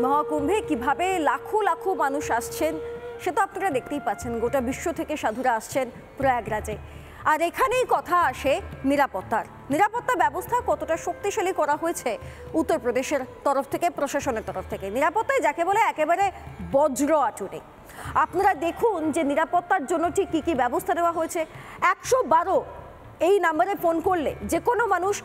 মহাকুম্ভে কিভাবে লাখো লাখো মানুষ আসছেন সে তো আপনারা দেখতেই পাচ্ছেন। গোটা বিশ্ব থেকে সাধুরা আসছেন প্রয়াগরাজে। আর এখানেই কথা আসে নিরাপত্তা ব্যবস্থা কতটা শক্তিশালী করা হয়েছে উত্তরপ্রদেশের তরফ থেকে, প্রশাসনের তরফ থেকে। নিরাপত্তায় যাকে বলে একেবারে বজ্র আটুরে। আপনারা দেখুন যে নিরাপত্তার জন্য ঠিক কী কী ব্যবস্থা নেওয়া হয়েছে। 112 এই নাম্বারে ফোন করলে যে কোনো মানুষ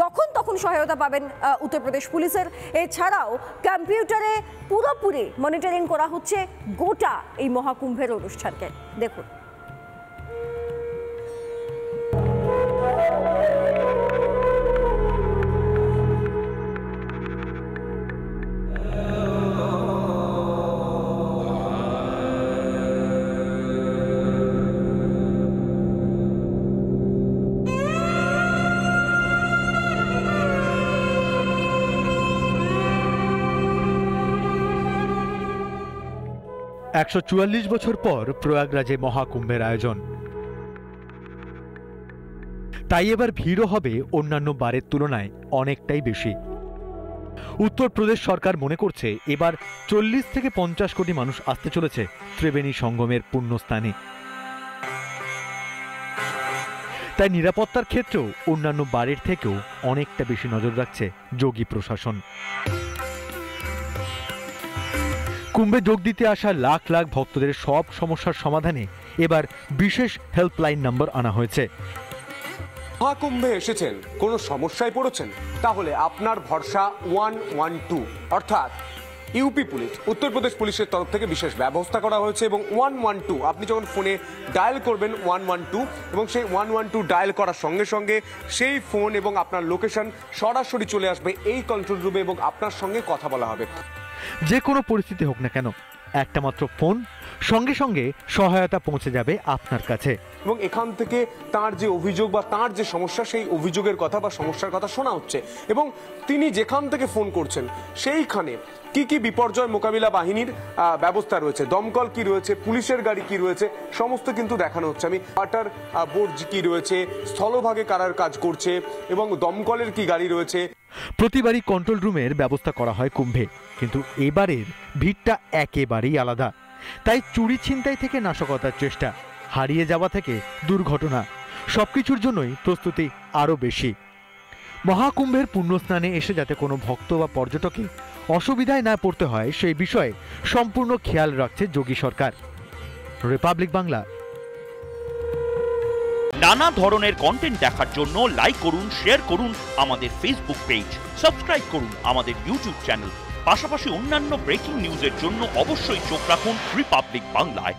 যখন তখন সহায়তা পাবেন উত্তরপ্রদেশ পুলিশের। এছাড়াও কম্পিউটারে পুরোপুরি মনিটরিং করা হচ্ছে গোটা এই মহাকুম্ভের অনুষ্ঠানকে। দেখুন। একশো 144 বছর পর প্রয়াগরাজে মহাকুম্ভের আয়োজন। তাই এবার ভিড়ও হবে অন্যান্য বারের তুলনায় অনেকটাই বেশি। উত্তরপ্রদেশ সরকার মনে করছে এবার 40 থেকে 50 কোটি মানুষ আসতে চলেছে ত্রিবেণী সঙ্গমের পুণ্যস্থানে। তাই নিরাপত্তার ক্ষেত্রেও অন্যান্য বারের থেকেও অনেকটা বেশি নজর রাখছে যোগী প্রশাসন। কুম্ভে যোগ দিতে আসা লাখ লাখ ভক্তদের সব সমস্যার সমাধানে এবার বিশেষ হেল্পলাইন নম্বর আনা হয়েছে। মহাকুম্ভে এসেছেন, কোনো সমস্যায় পড়েছেন, তাহলে আপনার ভরসা 112, অর্থাৎ ইউপি পুলিশ, উত্তরপ্রদেশ পুলিশের তরফ থেকে বিশেষ ব্যবস্থা করা হয়েছে। এবং 112 আপনি যখন ফোনে ডায়াল করবেন 112, এবং সেই 112 ডায়াল করার সঙ্গে সঙ্গে সেই ফোন এবং আপনার লোকেশন সরাসরি চলে আসবে এই কন্ট্রোল রুমে এবং আপনার সঙ্গে কথা বলা হবে। যে কোনো পরিস্থিতি হোক না কেন, একটা মাত্র ফোন, সঙ্গে সঙ্গে সহায়তা পৌঁছে যাবে আপনার কাছে। এবং এখান থেকে তার যে অভিযোগ বা তার যে সমস্যা, সেই অভিযোগের কথা বা সমস্যার কথা শোনা হচ্ছে। এবং তিনি যেখান থেকে ফোন করছেন সেইখানে কি কি বিপর্যয় মোকাবিলা বাহিনীর ব্যবস্থা রয়েছে, দমকল কি রয়েছে, পুলিশের গাড়ি কি রয়েছে, সমস্ত কিন্তু দেখানো হচ্ছে। আমি ওয়াটার বোর্ড কি রয়েছে, স্থলভাগে কারার কাজ করছে এবং দমকলের কি গাড়ি রয়েছে। প্রতিবারই কন্ট্রোল রুমের ব্যবস্থা করা হয় কুম্ভে, কিন্তু এবারের ভিড়টা একেবারেই আলাদা। তাই চুরি ছিনতাই থেকে নাশকতার চেষ্টা, হারিয়ে যাওয়া থেকে দুর্ঘটনা, সবকিছুর জন্যই প্রস্তুতি আরও বেশি। মহাকুম্ভের পুণ্যস্নানে এসে যাতে কোনো ভক্ত বা পর্যটকে অসুবিধায় না পড়তে হয় সেই বিষয়ে সম্পূর্ণ খেয়াল রাখছে যোগী সরকার। রিপাবলিক বাংলা। নানা ধরনের কন্টেন্ট দেখার জন্য লাইক করুন, শেয়ার করুন আমাদের ফেসবুক পেজ, সাবস্ক্রাইব করুন আমাদের ইউটিউব চ্যানেল। পাশাপাশি অন্যান্য ব্রেকিং নিউজের জন্য অবশ্যই চোখ রাখুন রিপাবলিক বাংলায়।